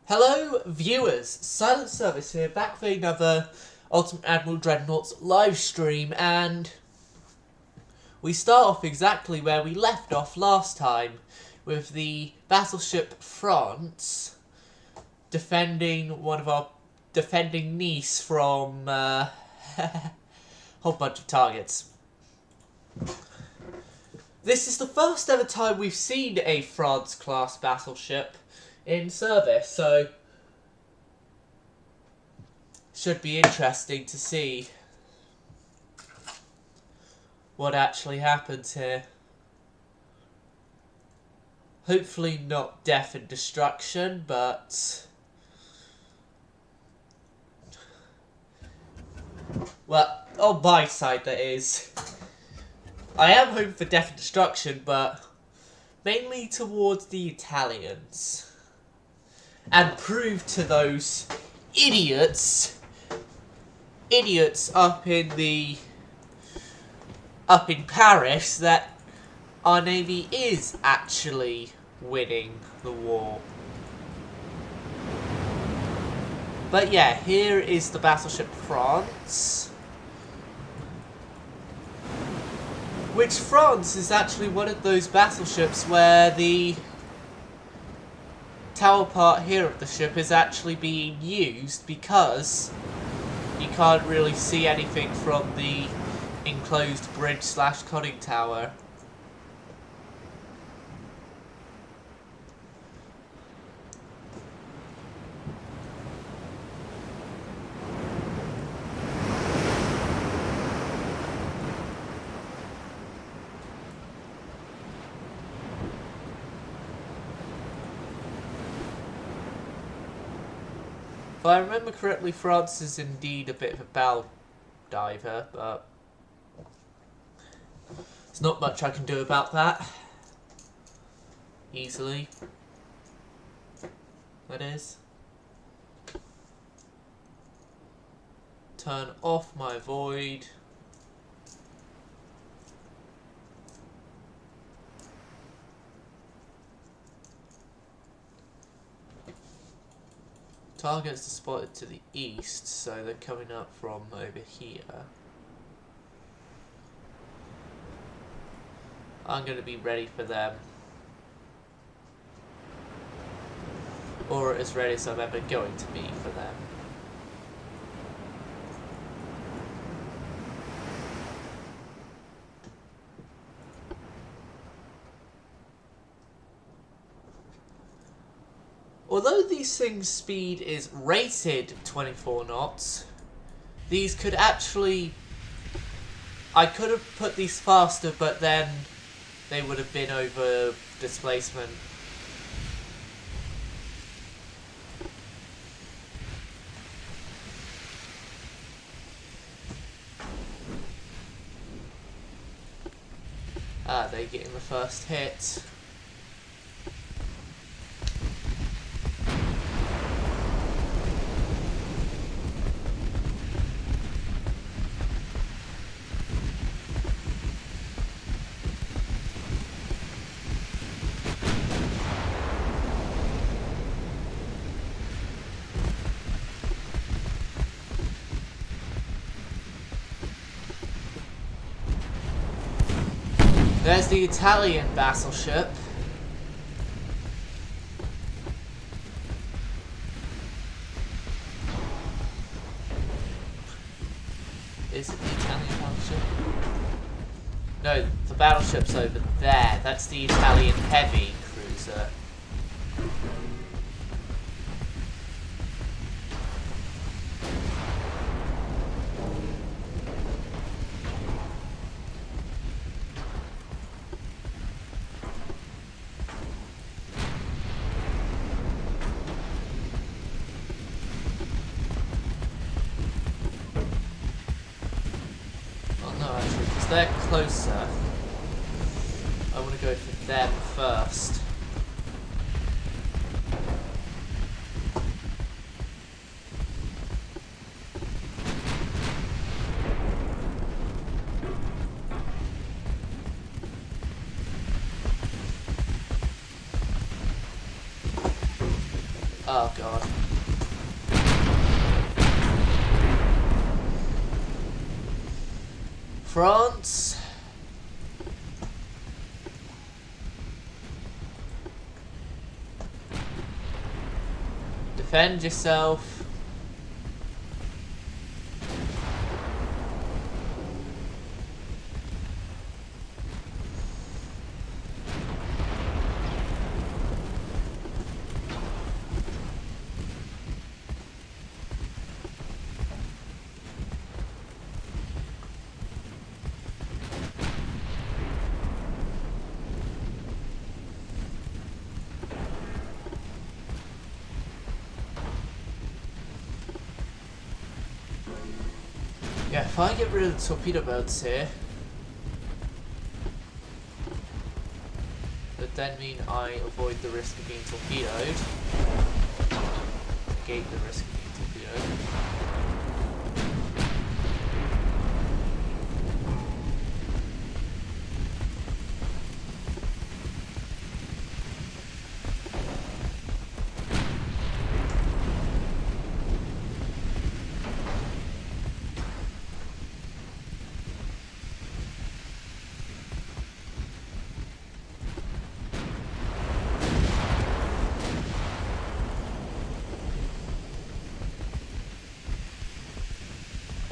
Hello viewers, Silent Service here, back for another Ultimate Admiral Dreadnoughts live stream, and we start off exactly where we left off last time, with the battleship France defending Nice from a whole bunch of targets. This is the first ever time we've seen a France class battleship in service, so should be interesting to see what actually happens here. Hopefully not death and destruction, but well, on my side that is. I am hoping for death and destruction, but mainly towards the Italians. And prove to those idiots up in Paris that our navy is actually winning the war. But yeah, here is the battleship France. Which France is actually one of those battleships where the tower part here of the ship is actually being used because you can't really see anything from the enclosed bridge / conning tower. If I remember correctly, France is indeed a bit of a bow diver, but there's not much I can do about that. Easily. That is. Turn off my void. Targets are spotted to the east, so they're coming up from over here. I'm going to be ready for them. Or as ready as I'm ever going to be for them. Although these things' speed is rated 24 knots, these could actually... I could have put these faster, but then they would have been over displacement. They're getting the first hit. There's the Italian battleship. Is it the Italian battleship? No, the battleship's over there. That's the Italian heavy cruiser. They're closer. I want to go for them first. Oh god. France. Defend yourself. Yeah, if I get rid of the torpedo boats here, that then mean I avoid the risk of being torpedoed. Negate the risk of being torpedoed.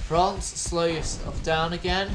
France, slow yourself down again.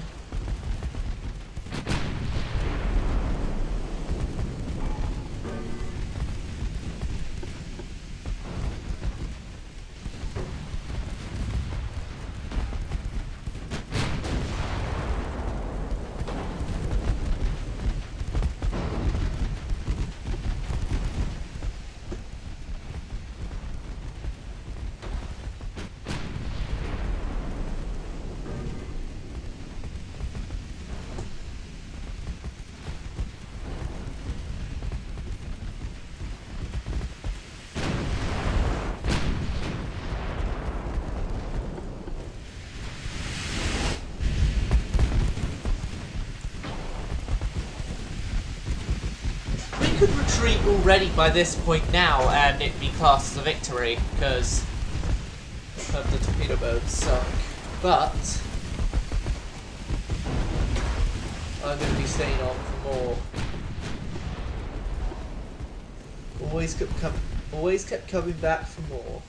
Could retreat already by this point now and it'd be classed as a victory because of the torpedo boats sunk. But I'm going to be staying on for more. Always kept coming back for more.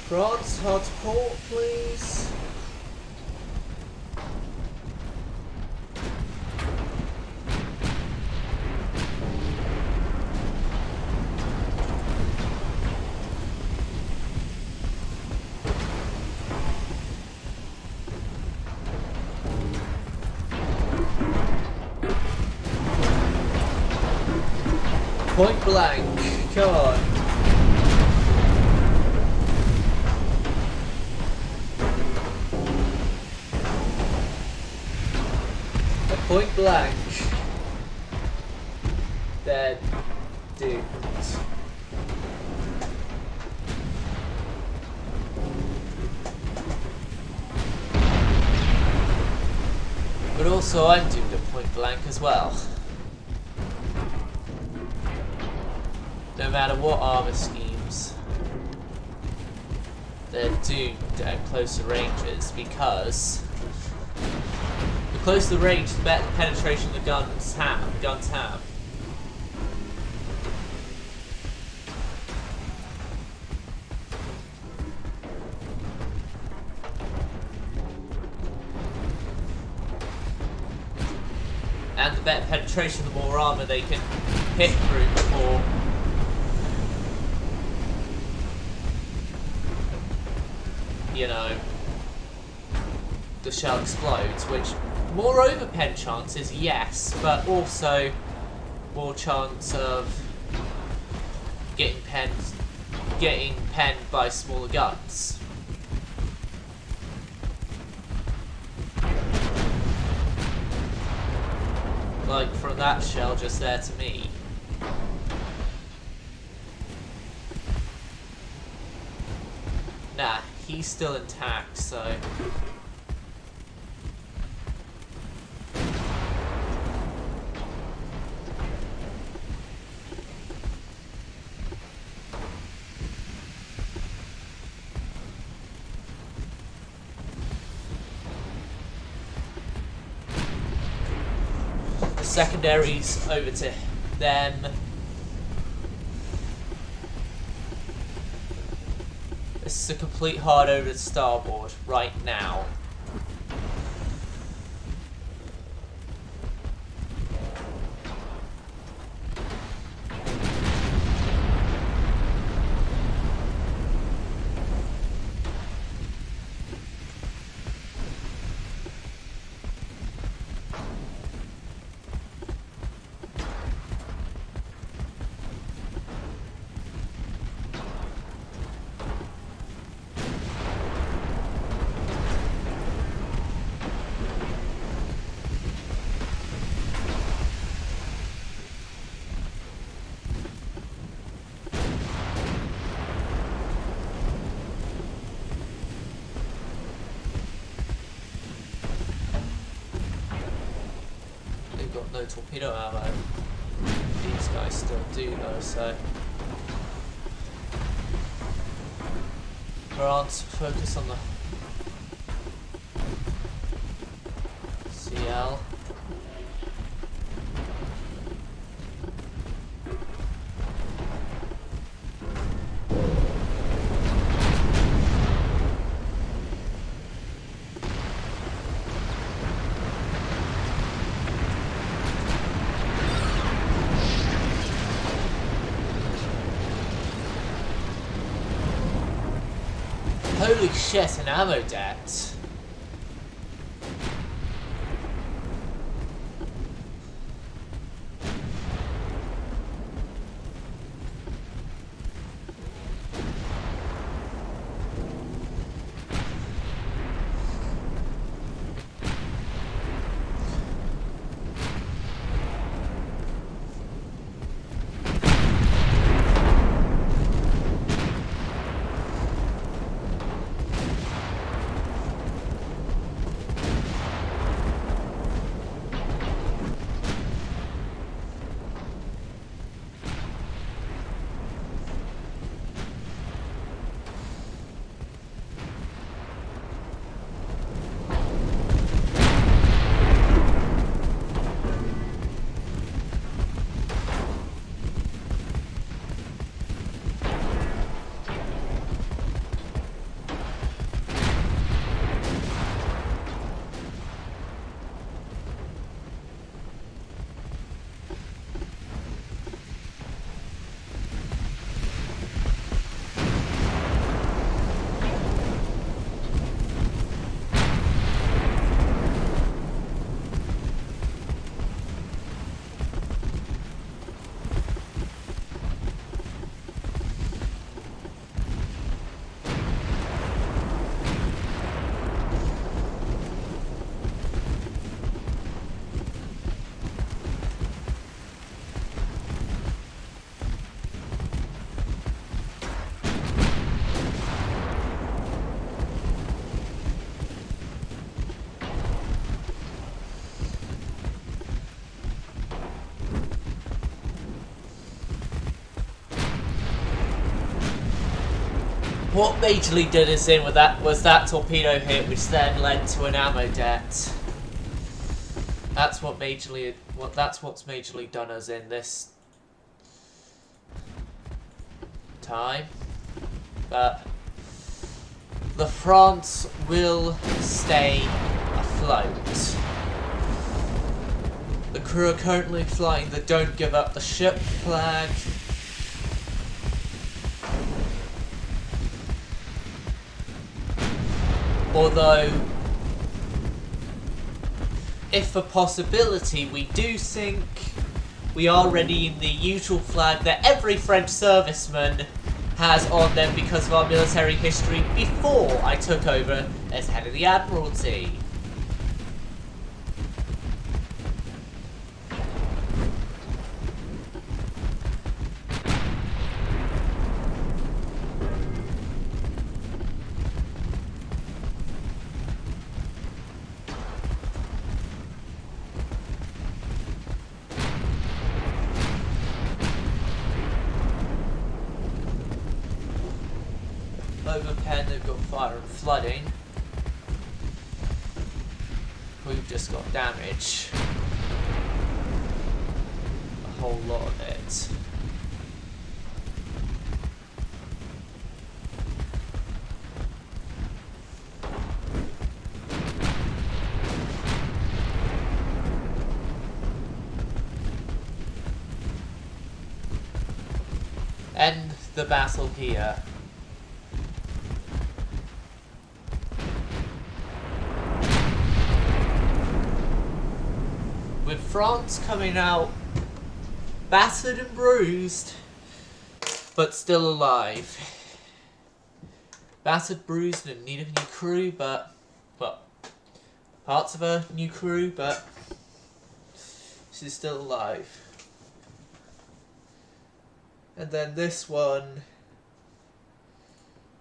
France, hard to port, please. Point blank, come on. Point blank. They're doomed. But also I'm doomed at point blank as well. No matter what armor schemes, they're doomed at closer ranges because the closer the range, the better the penetration the guns have. And the better penetration, the more armor they can hit through before the shell explodes, which more overpen chances, yes, but also more chance of getting penned by smaller guns. Like from that shell just there to me. Nah, he's still intact, so... The secondaries over to them. This is a complete hard over to starboard right now. Got no torpedo ammo. These guys still do though, so France focus on the CL. Holy shit, an ammo debt. What majorly did us in with that was that torpedo hit, which then led to an ammo debt. That's what's majorly done us in this time. But the France will stay afloat. The crew are currently flying the "Don't Give Up the Ship" flag. Although, if a possibility we do sink, we are ready in the usual flag that every French serviceman has on them because of our military history before I took over as head of the Admiralty. Over Penn, they've got fire and flooding. We've just got damage. A whole lot of it. End the battle here. With France coming out battered and bruised, but still alive. Battered, bruised, and in need of a new crew, but, well, parts of a new crew, but she's still alive. And then this one,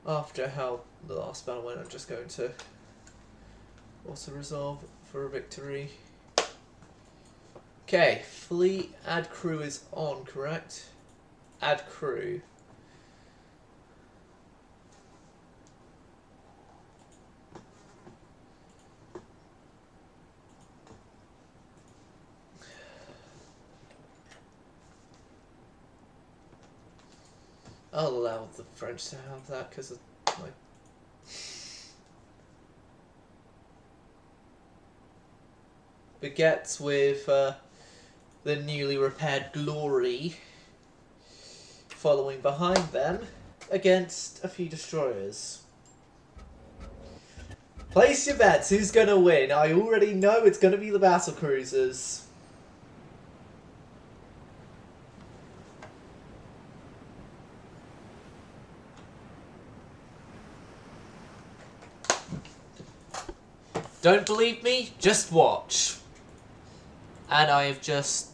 after how the last battle went, I'm just going to also resolve for a victory. Okay, fleet add crew is on, correct? Add crew. I'll allow the French to have that because of my... Baguettes with the newly repaired Glory following behind them against a few destroyers. Place your bets, who's going to win? I already know it's going to be the battle cruisers. Don't believe me? Just watch. And I have just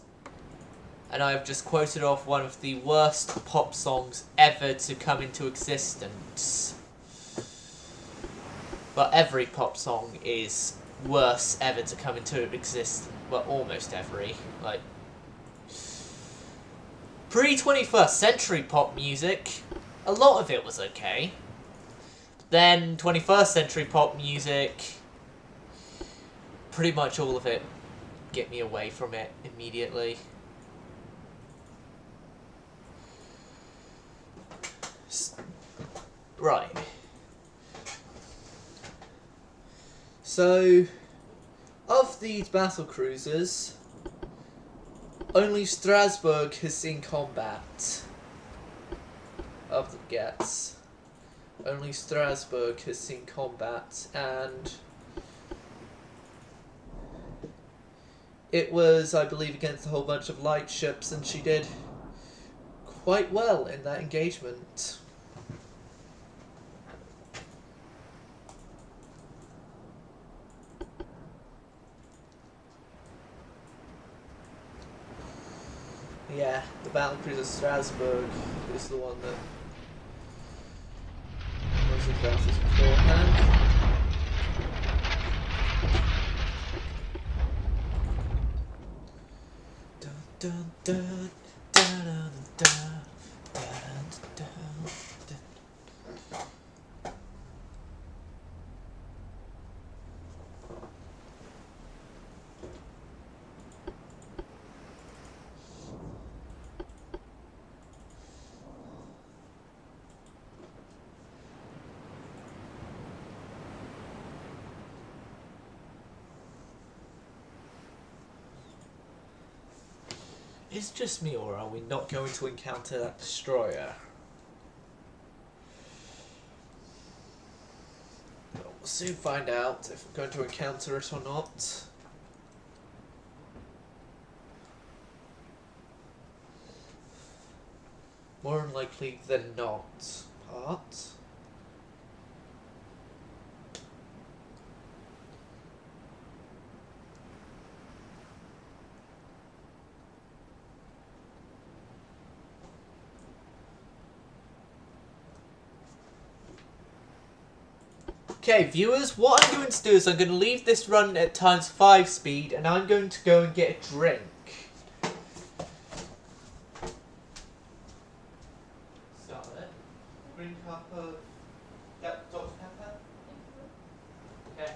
quoted off one of the worst pop songs ever to come into existence. But every pop song is worst ever to come into existence. Well, almost every. Like, pre-21st century pop music, a lot of it was okay. Then 21st century pop music, pretty much all of it, get me away from it immediately. Right. So, of these battle cruisers, only Strasbourg has seen combat. Of the Gets. Only Strasbourg has seen combat, and it was, I believe, against a whole bunch of light ships, and she did quite well in that engagement. Yeah, the battlecruiser Strasbourg is the one that was advances beforehand. Dun, dun, dun, dun, dun, dun, dun, dun. Is it just me, or are we not going to encounter that destroyer? Well, we'll soon find out if we're going to encounter it or not. More unlikely than not. Part. Okay, viewers, what I'm going to do is I'm going to leave this run at ×5 speed, and I'm going to go and get a drink. Scarlet, green cup of... Yep, Dr. Pepper? Okay.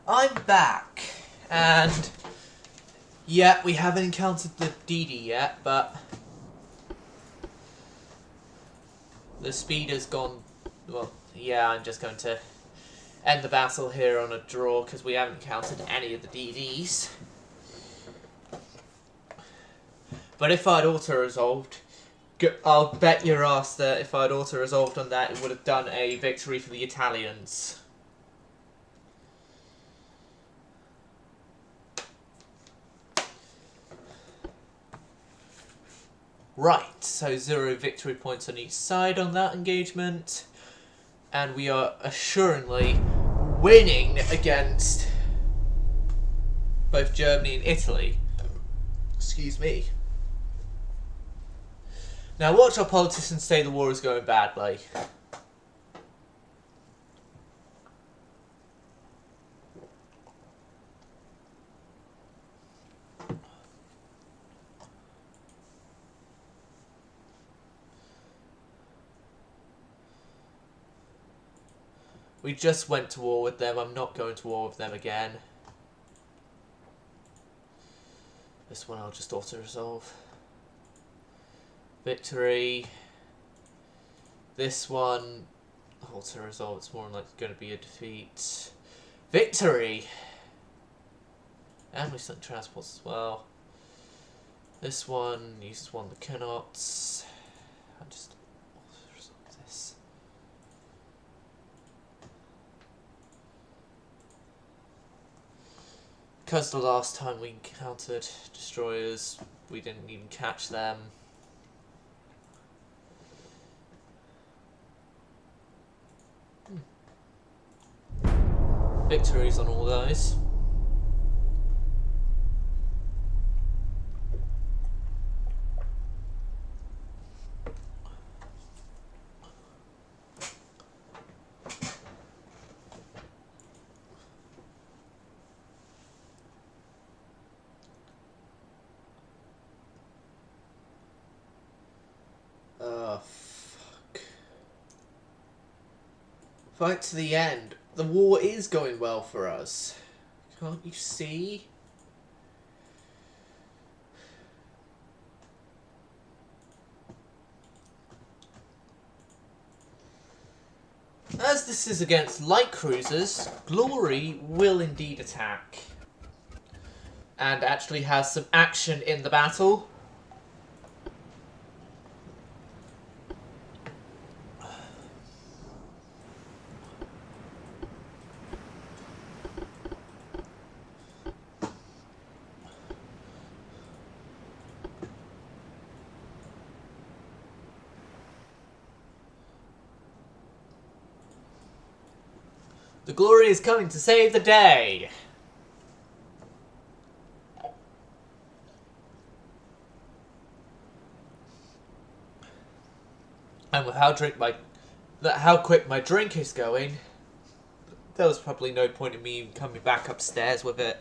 I'm back, and yeah, we haven't encountered the DD yet, but the speed has gone. Well, yeah, I'm just going to end the battle here on a draw because we haven't encountered any of the DDs. But if I'd auto-resolved, I'll bet your ass that if I'd auto-resolved on that, it would have done a victory for the Italians. Right, so 0 victory points on each side on that engagement. And we are assuredly winning against both Germany and Italy. Excuse me. Now watch our politicians say the war is going badly. We just went to war with them. I'm not going to war with them again. This one I'll just auto-resolve. Victory. This one, auto-resolve. It's more like going to be a defeat. Victory! And we sent transports as well. This one uses one that cannot. I'll just auto-resolve this. Because the last time we encountered destroyers, we didn't even catch them. Victories on all those. Fuck. Fight to the end. The war is going well for us. Can't you see? As this is against light cruisers, Glory will indeed attack. and actually has some action in the battle. The glory is coming to save the day. And with how quick my drink is going, there was probably no point in me even coming back upstairs with it.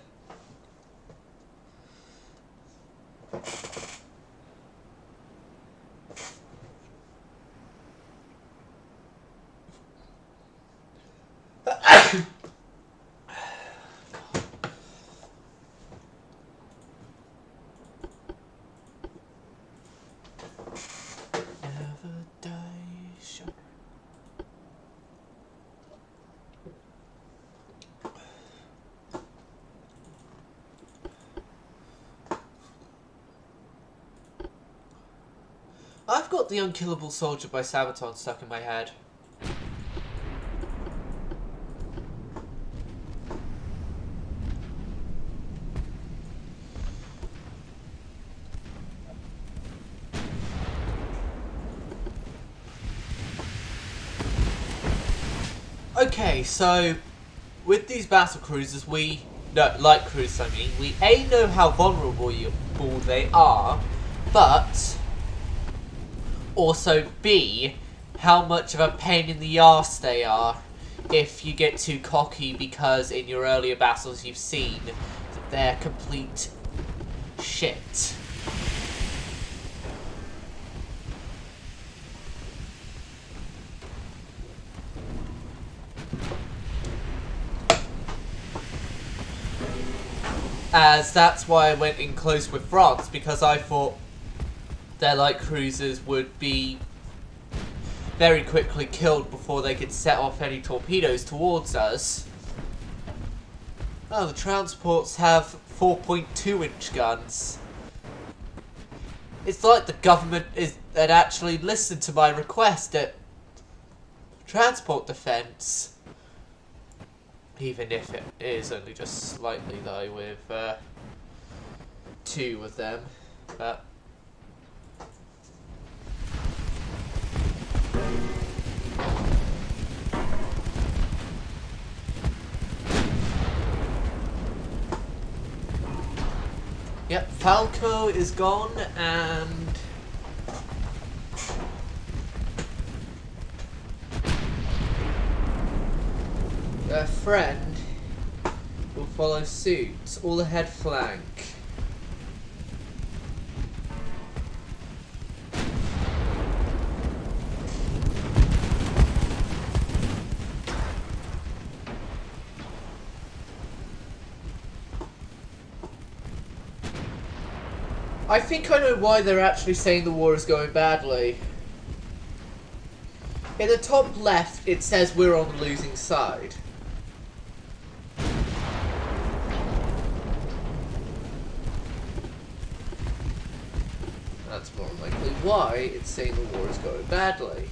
I've got The Unkillable Soldier by Sabaton stuck in my head. Okay, so with these battle cruisers, light cruisers I mean, we A, know how vulnerable they are, but also B, how much of a pain in the arse they are if you get too cocky, because in your earlier battles you've seen that they're complete shit. As that's why I went in close with France, because I thought their light cruisers would be very quickly killed before they could set off any torpedoes towards us. Oh, the transports have 4.2-inch guns. It's like the government had actually listened to my request at transport defense. Even if it is only just slightly, though, with 2 of them. But yep, Falco is gone, and a friend will follow suit. All ahead flank. I think I know why they're actually saying the war is going badly. In the top left, it says we're on the losing side. That's more likely why it's saying the war is going badly.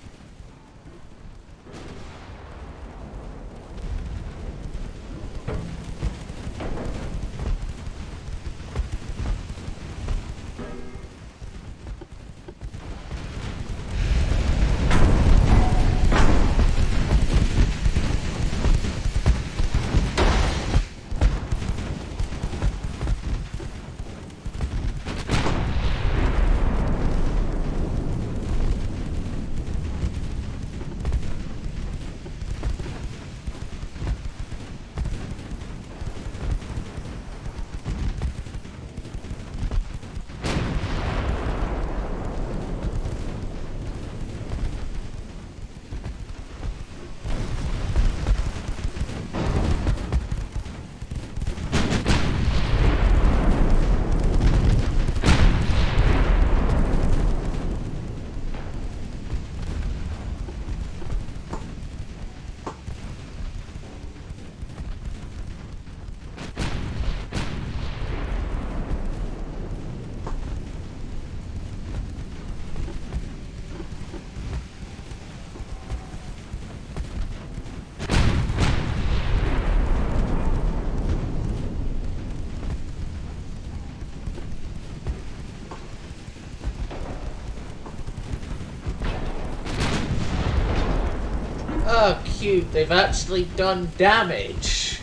cute, they've actually done damage.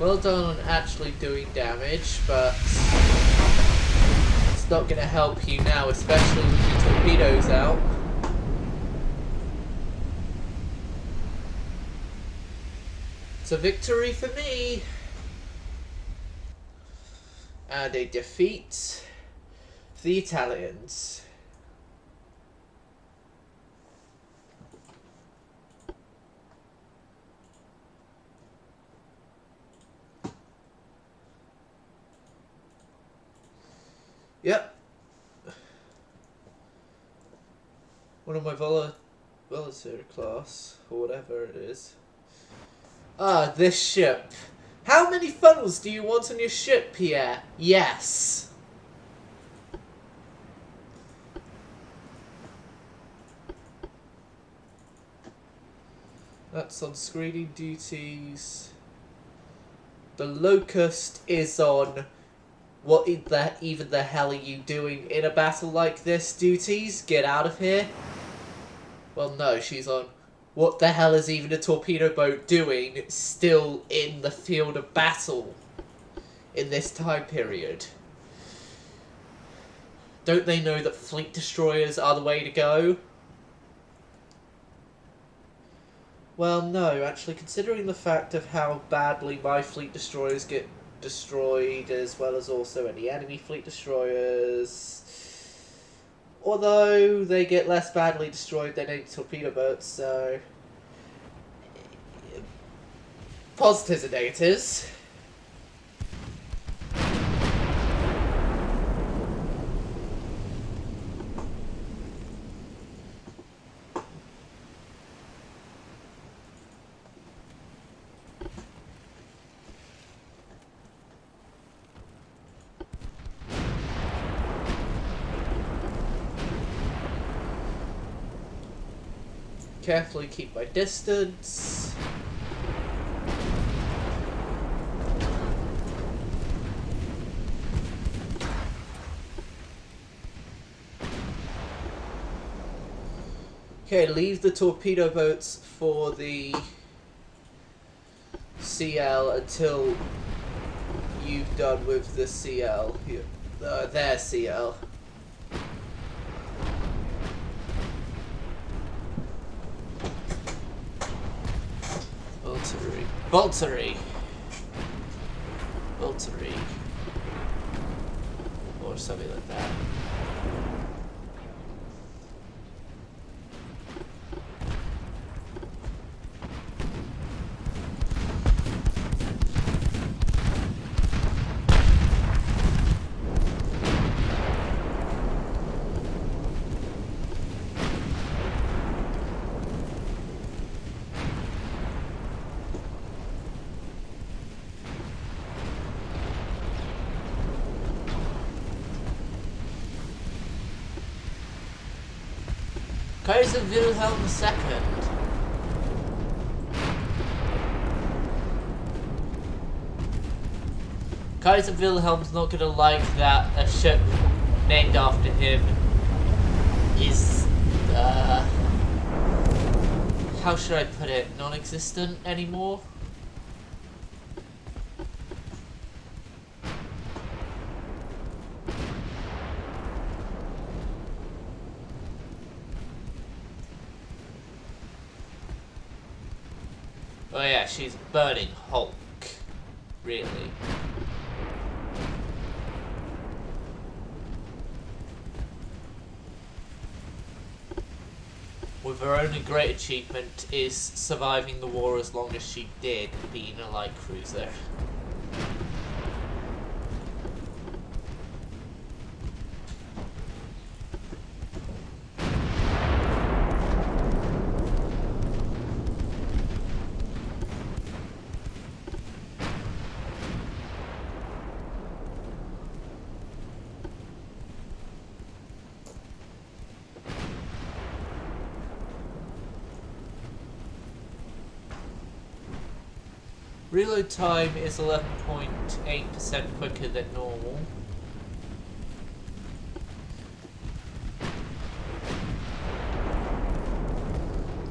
Well done on actually doing damage, but it's not going to help you now, especially with your torpedoes out. It's a victory for me. And a defeat for the Italians. Yep. One of my volunteer class, or whatever it is. Ah, this ship. How many funnels do you want on your ship, Pierre? Yes. That's on screening duties. The Locust is on what even the hell are you doing in a battle like this duties? Get out of here. Well, no, she's on what the hell is even a torpedo boat doing still in the field of battle in this time period? Don't they know that fleet destroyers are the way to go? Well, no, actually, considering the fact of how badly my fleet destroyers get destroyed, as well as also any enemy fleet destroyers, although they get less badly destroyed than any torpedo boats, so positives and negatives. Carefully keep my distance. Okay, leave the torpedo boats for the CL until you've done with the CL. Their CL. Boltery. Or something like that. Kaiser Wilhelm II. Kaiser Wilhelm's not gonna like that a ship named after him is, how should I put it, non-existent anymore? Oh yeah, she's burning Hulk. Really. With her only great achievement is surviving the war as long as she did, being a light cruiser. Reload time is 11.8% quicker than normal.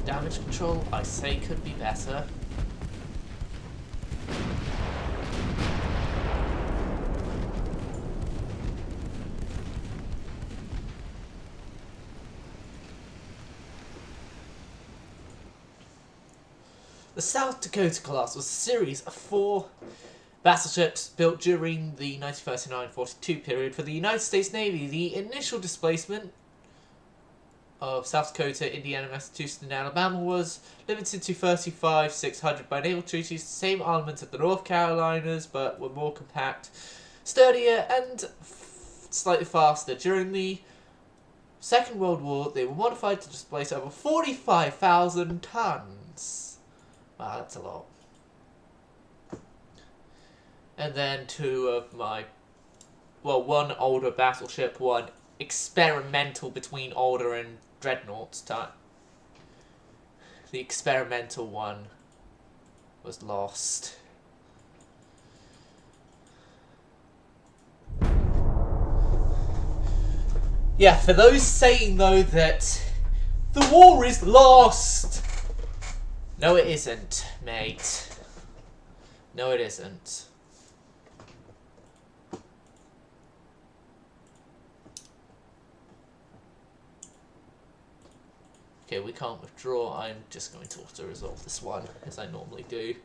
Damage control, I say, could be better. The South Dakota class was a series of 4 battleships built during the 1939-42 period for the United States Navy. The initial displacement of South Dakota, Indiana, Massachusetts, and Alabama was limited to 35,600 by naval treaties. The same armament of the North Carolinas, but were more compact, sturdier, and slightly faster. During the Second World War, they were modified to displace over 45,000 tons. Wow, that's a lot. And then 2 of my, well, 1 older battleship, 1 experimental between older and Dreadnoughts type. The experimental one was lost. Yeah, for those saying though that the war is lost, no it isn't, mate. No it isn't. Okay, we can't withdraw. I'm just going to auto-resolve this one, as I normally do.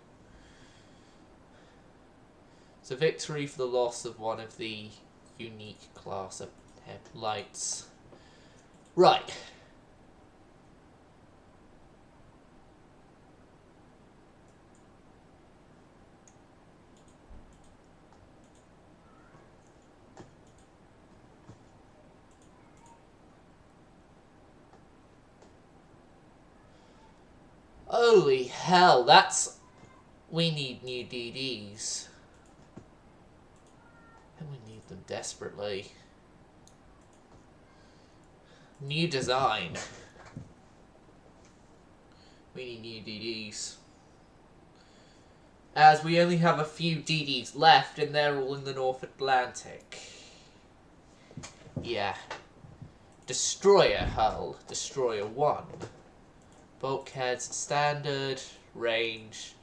So victory for the loss of one of the unique class of headlights. Right. Holy hell, that's... We need new DDs. And we need them desperately. New design. We need new DDs. As we only have a few DDs left, and they're all in the North Atlantic. Yeah. Destroyer hull. Destroyer 1. Bulkheads standard, range,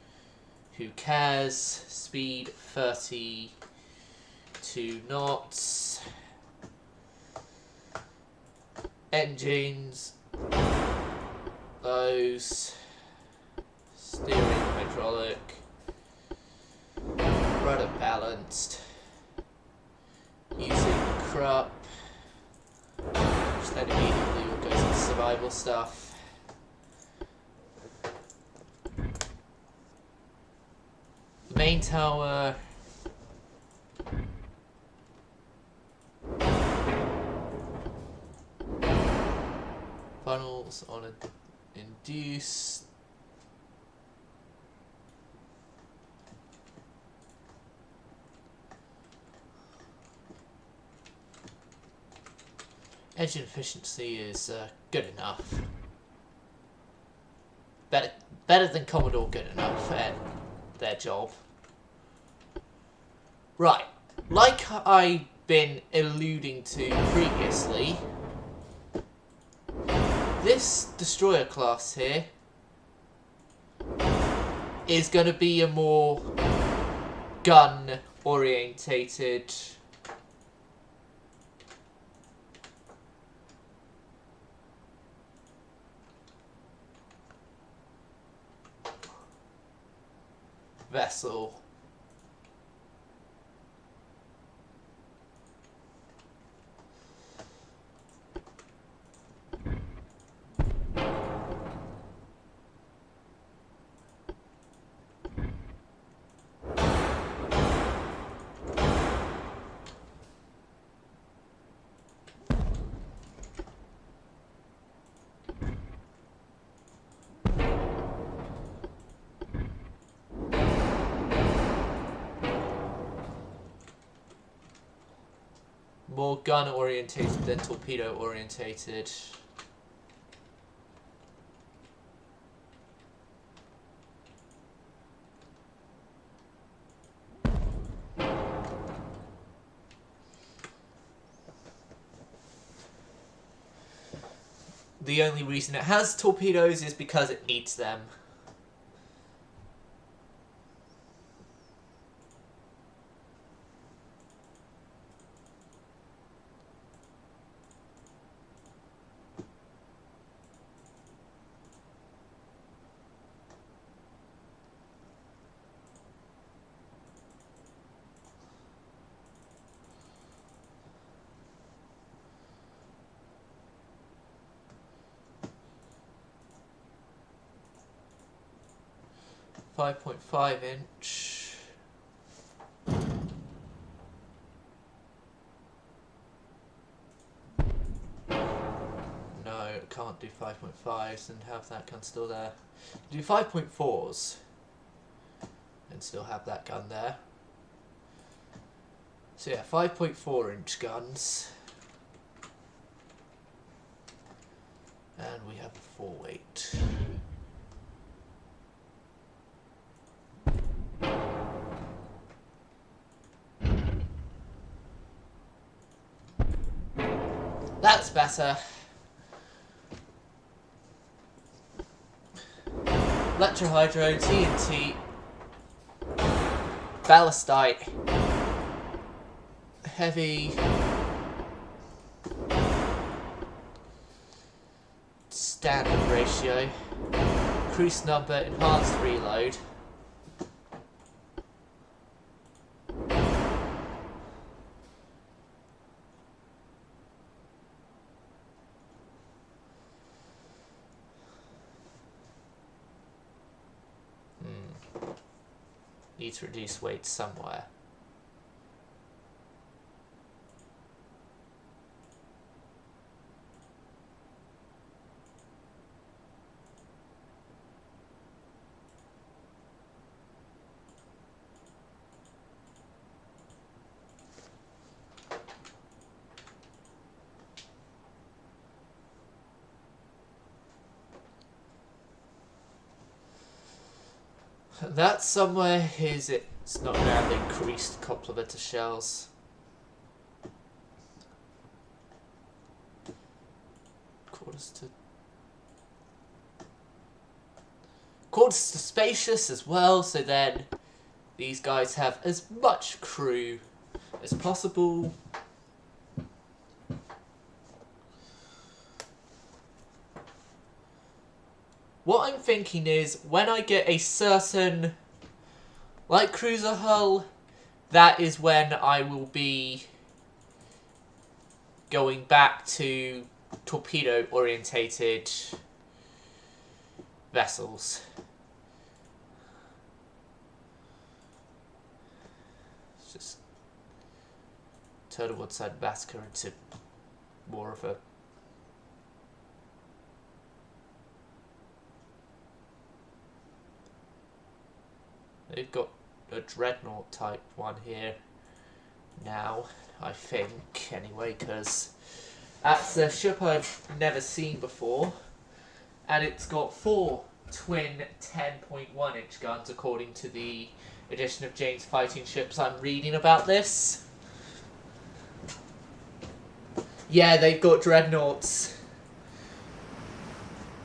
who cares, speed 32 knots, engines, those, steering hydraulic, rudder balanced, using Krupp, which then immediately will go to the survival stuff. Main tower, funnels on a induce, engine efficiency is good enough, better than Commodore good enough at their job. Right, like I've been alluding to previously, this destroyer class here is going to be a more gun-orientated vessel. More gun orientated than torpedo orientated. the only reason it has torpedoes is because it needs them. .5 inch. No, it can't do 5.5s and have that gun still there. Do 5.4s and still have that gun there. So yeah, 5.4 inch guns. And we have a 4-weight. That's better. Electrohydro, TNT, ballistite, heavy, standard ratio, increased number, enhanced reload. Need to reduce weight somewhere. That somewhere is it's not going to have the increased complement of shells. Quarters to spacious as well, so then these guys have as much crew as possible. What I'm thinking is, when I get a certain light cruiser hull, that is when I will be going back to torpedo-orientated vessels. Let's just turn the Woodside Massacre into more of a they've got a Dreadnought type one here now, I think, anyway, because that's a ship I've never seen before, and it's got 4 twin 10.1 inch guns according to the edition of Jane's Fighting Ships I'm reading about this. Yeah, they've got Dreadnoughts.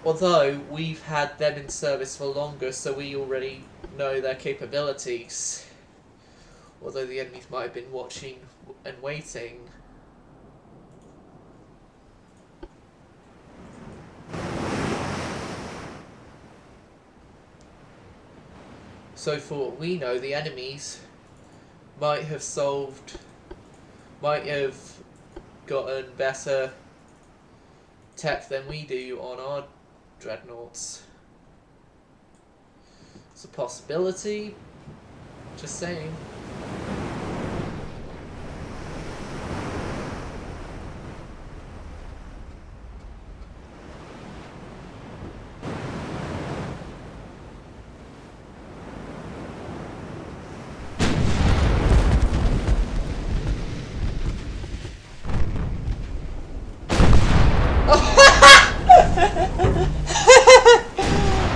Although we've had them in service for longer, so we already know their capabilities. Although the enemies might have been watching and waiting. So for what we know, the enemies might have gotten better tech than we do on our Dreadnoughts. It's a possibility. Just saying.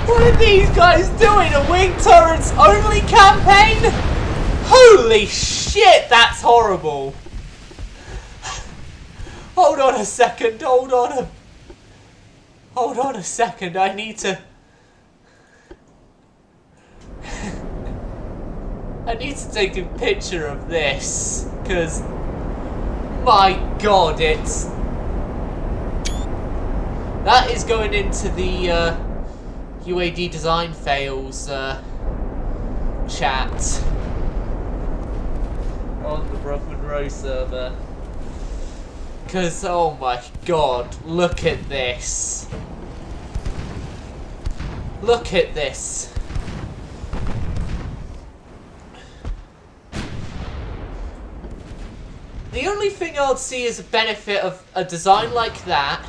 What are these guys doing? A wing turrets only campaign? Holy shit, that's horrible. Hold on a second, hold on. Hold on a second, I need to... I need to take a picture of this, because... My god, it's... That is going into the UAD Design Fails chat on the Rob Monroe server. Because, oh my god, look at this. Look at this. The only thing I'd see as a benefit of a design like that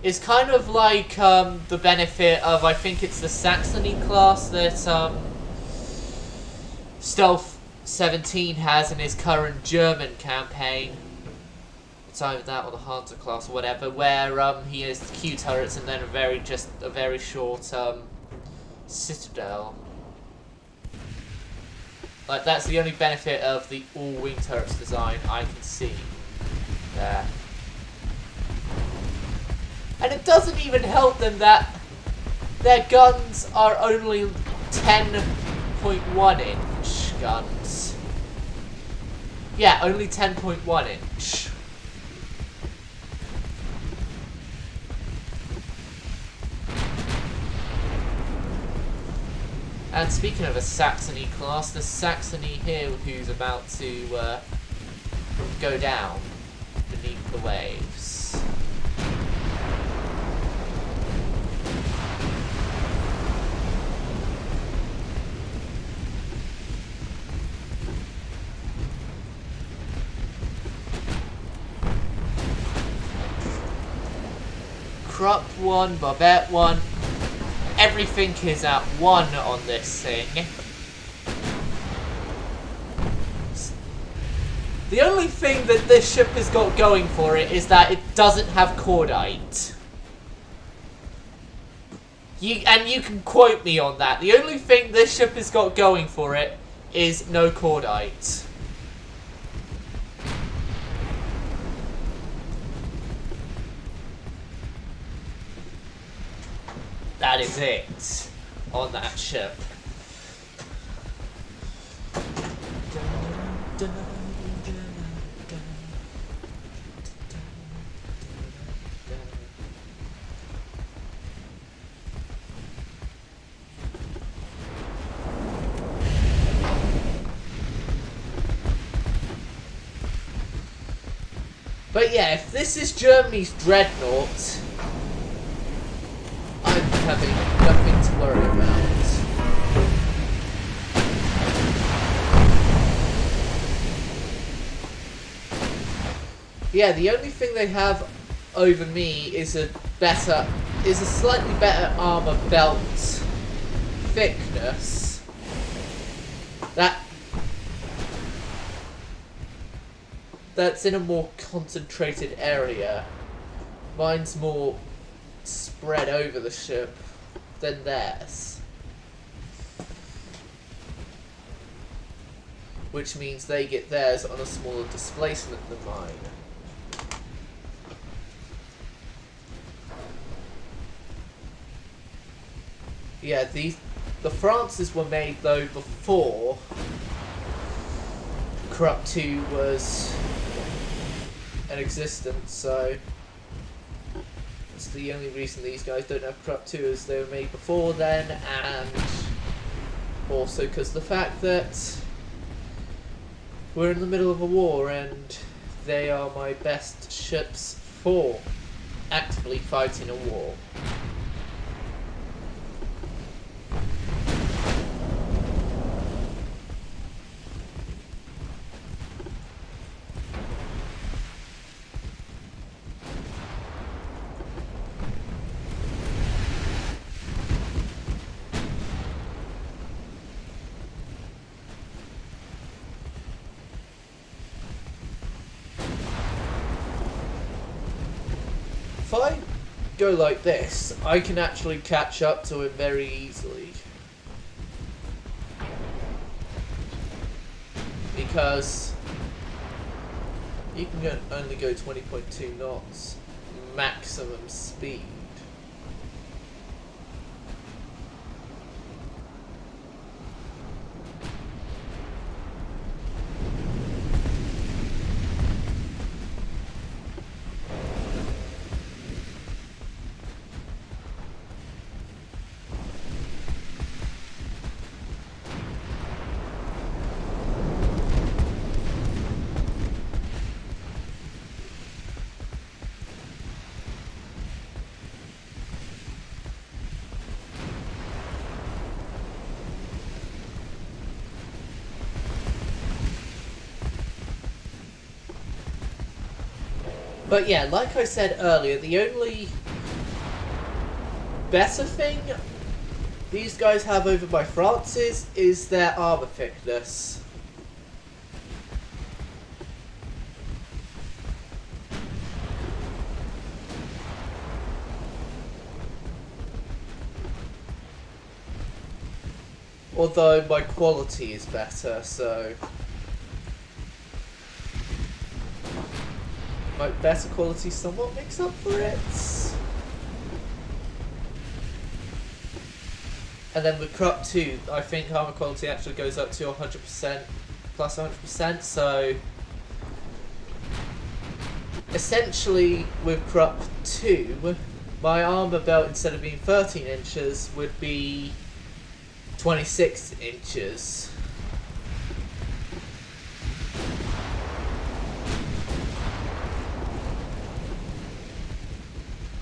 is kind of like the benefit of, I think it's the Saxony class that Stealth 17 has in his current German campaign. It's either that or the Hunter class or whatever, where he has Q turrets and then a very short citadel. Like, that's the only benefit of the all-wing turrets design I can see there. And it doesn't even help them that their guns are only 10.1 inch guns. Yeah, only 10.1 inch. And speaking of a Saxony class, the Saxony here who's about to go down beneath the waves. Krupp 1, Barbette 1. Everything is at 1 on this thing. The only thing that this ship has got going for it is that it doesn't have cordite. And you can quote me on that. The only thing this ship has got going for it is no cordite. That is it on that ship. But yeah, if this is Germany's Dreadnought, I'm having nothing to worry about. Yeah, the only thing they have over me is a slightly better armor belt thickness. That's in a more concentrated area. Mine's more spread over the ship than theirs. Which means they get theirs on a smaller displacement than mine. Yeah, the Frances were made though before Krupp 2 was in existence, so that's the only reason these guys don't have Krupp 2 is they were made before then, and also because the fact that we're in the middle of a war and they are my best ships for actively fighting a war. If I go like this, I can actually catch up to him very easily. Because you can only go 20.2 knots maximum speed. But yeah, like I said earlier, the only better thing these guys have over my France's is their armor thickness. Although my quality is better, so my better quality somewhat makes up for it. And then with Crop 2, I think armor quality actually goes up to 100%, plus 100%, so essentially with Crop 2, my armor belt, instead of being 13 inches, would be 26 inches.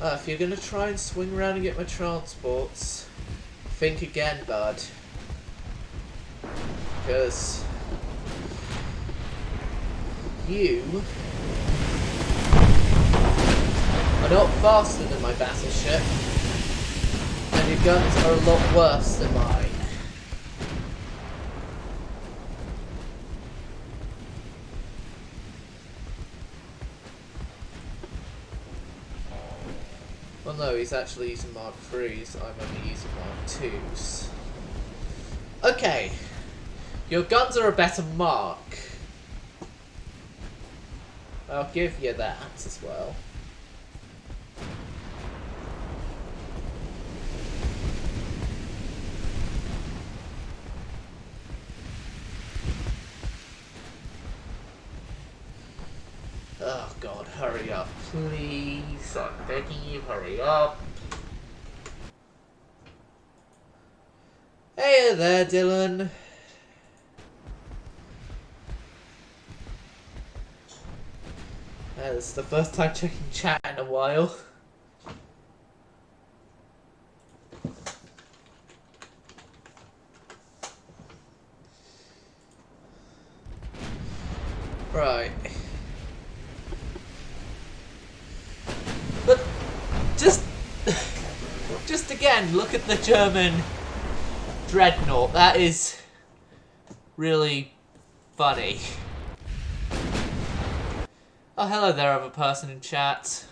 If you're gonna try and swing around and get my transports, think again, bud. Because you are not faster than my battleship, and your guns are a lot worse than mine. Well, no, he's actually using Mark 3s, I'm only using Mark 2s. Okay, your guns are a better mark. I'll give you that as well. Oh god, hurry up, please. I'm begging you, hurry up. Hey there, Dylan. This is the first time checking chat in a while. Right. But just again, look at the German Dreadnought. That is really funny. Oh, hello there, other person in chat.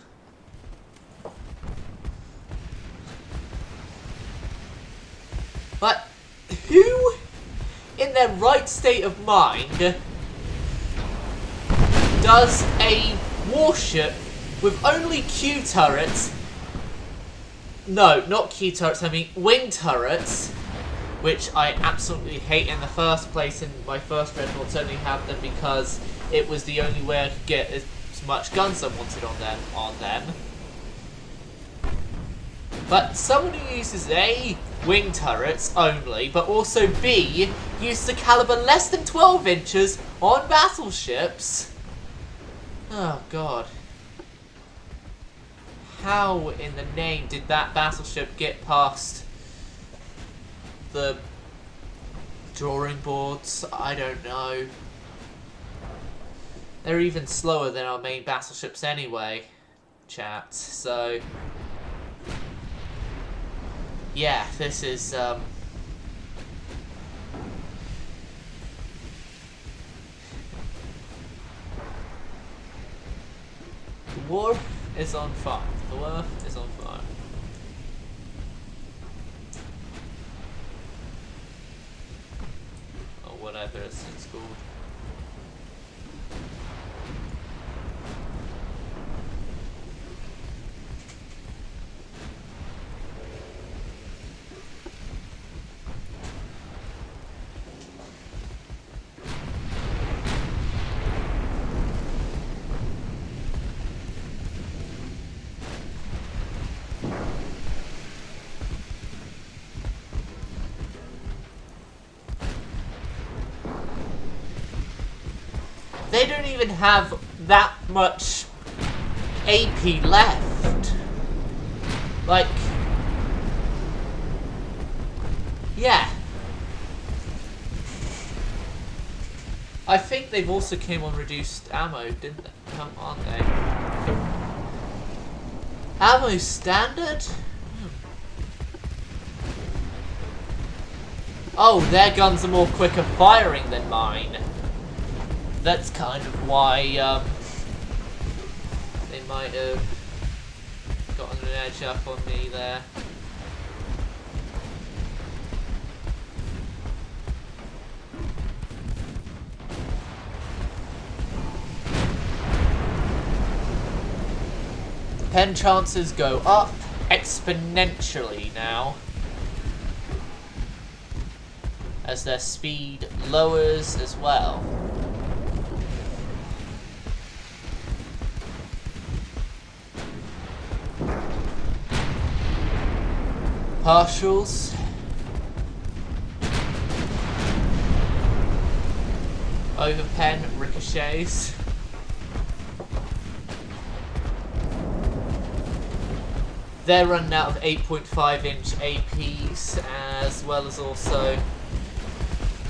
But who in their right state of mind does a warship with only Q turrets? No, not Q turrets, I mean wing turrets, which I absolutely hate in the first place. In my first Dreadnoughts only have them because it was the only way I could get as much guns I wanted on them. But someone who uses A, wing turrets only, but also B, uses a caliber less than 12 inches on battleships. Oh god. How in the name did that battleship get past the drawing boards? I don't know. They're even slower than our main battleships anyway, chat. So, yeah, this is, the wharf is on fire. The wharf is on fire. Or whatever it's called. They don't even have that much AP left. Like, yeah. I think they've also came on reduced ammo, didn't they? Aren't they? Ammo standard? Oh, their guns are more quicker firing than mine. That's kind of why they might have gotten an edge up on me there. Pen chances go up exponentially now as their speed lowers as well. Partials. Over pen ricochets. They're running out of 8.5-inch APs, as well as also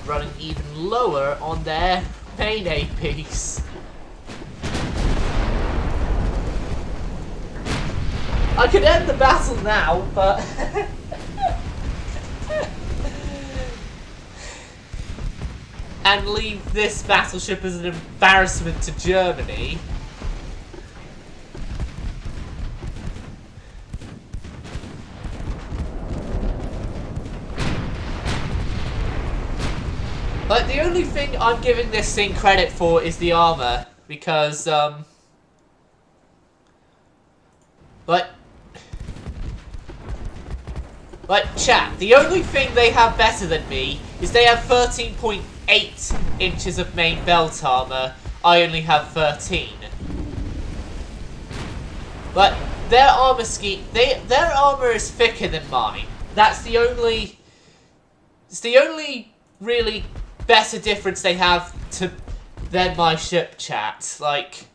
running even lower on their main APs. I could end the battle now, but and leave this battleship as an embarrassment to Germany. Like, the only thing I'm giving this thing credit for is the armor, because, chat, the only thing they have better than me is they have 13.8 inches of main belt armor. I only have 13. But their armor scheme, their armor is thicker than mine. It's the only really better difference they have than my ship, chat. Like,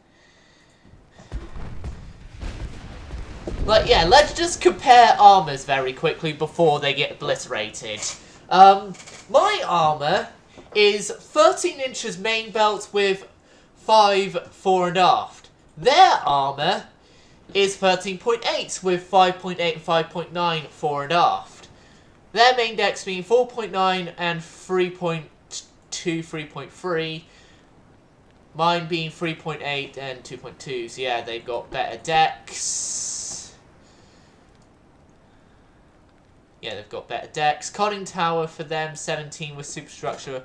yeah, let's just compare armors very quickly before they get obliterated. My armor is 13 inches main belt with 5 fore and aft. Their armor is 13.8 with 5.8 and 5.9 fore and aft. Their main decks being 4.9 and 3.2, 3.3. Mine being 3.8 and 2.2. So yeah, they've got better decks. Yeah, they've got better decks. Conning tower for them, 17 with superstructure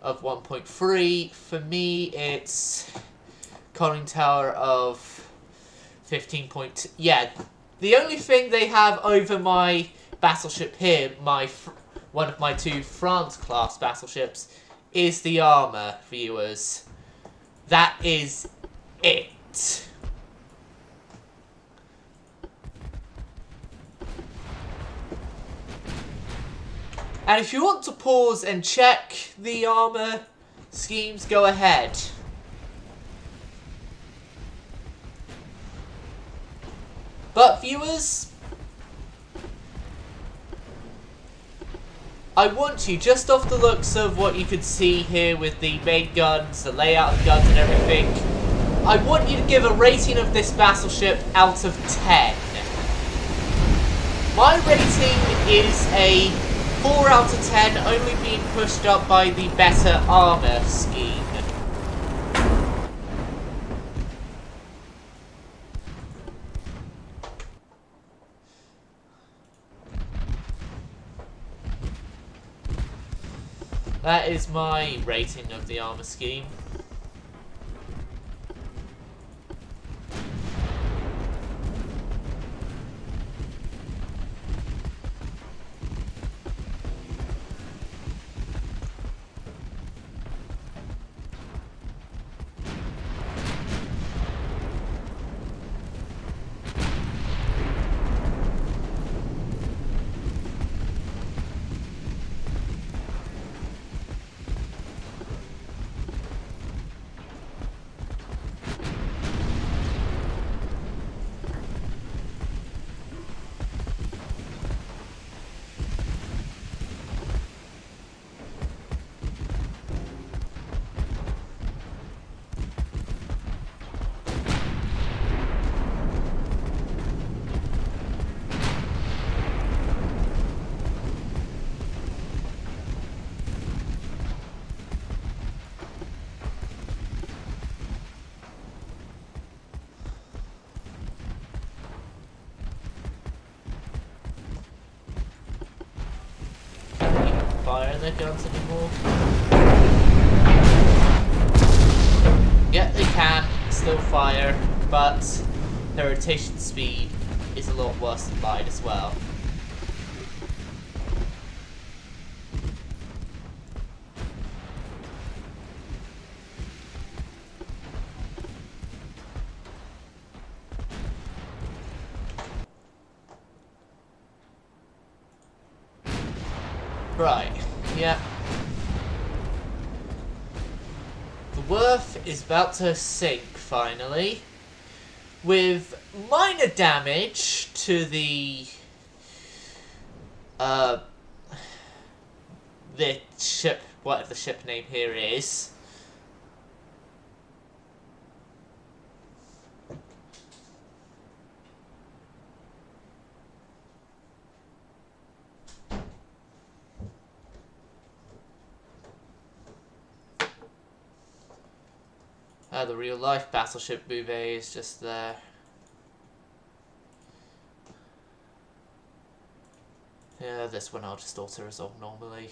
of 1.3. For me, it's conning tower of 15. Yeah, the only thing they have over my battleship here, one of my 2 France class battleships, is the armor, viewers. That is it. And if you want to pause and check the armor schemes, go ahead. But viewers, I want you, just off the looks of what you could see here with the main guns, the layout of the guns and everything, I want you to give a rating of this battleship out of 10. My rating is a 4 out of 10, only being pushed up by the better armor scheme. That is my rating of the armor scheme. their guns anymore? Yeah, they can still fire, but their rotation speed is a lot worse than mine as well. Right, yeah. The Worth is about to sink, finally, with minor damage to the ship, whatever the ship name here is. The real-life battleship Bouvet is just there. Yeah, this one I'll just auto-resolve normally.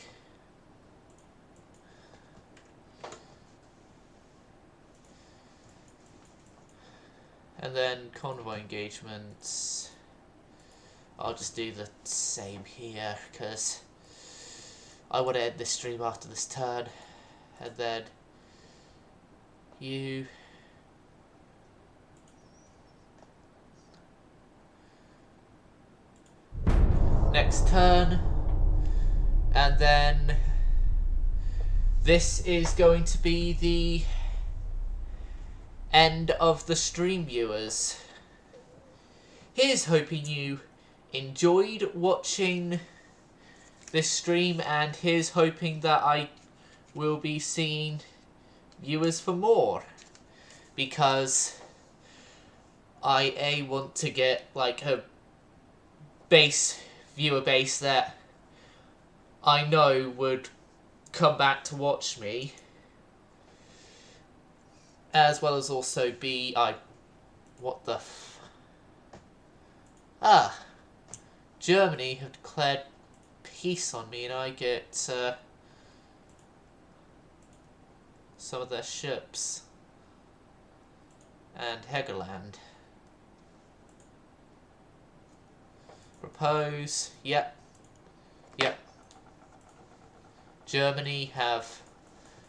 And then convoy engagements. I'll just do the same here, because I want to end this stream after this turn. And then you next turn, and then this is going to be the end of the stream, viewers. Here's hoping you enjoyed watching this stream, and here's hoping that I will be seeing viewers for more, because I want to get like a viewer base that I know would come back to watch me, as well as also be Germany have declared peace on me, and I get some of their ships and Hegerland. Propose. Yep. Germany have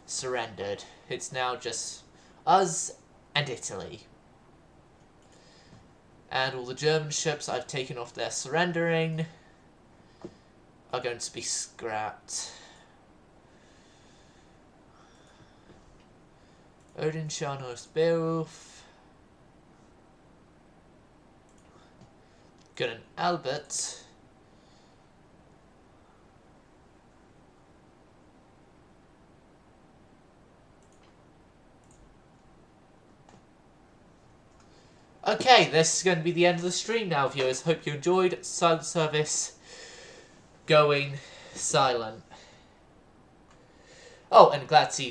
surrendered. It's now just us and Italy. And all the German ships I've taken off their surrendering are going to be scrapped. Odin, Sharnos, Beowulf, Gunnar Albert, okay, this is going to be the end of the stream now, viewers. Hope you enjoyed. Silent service going silent. Oh, and glad to see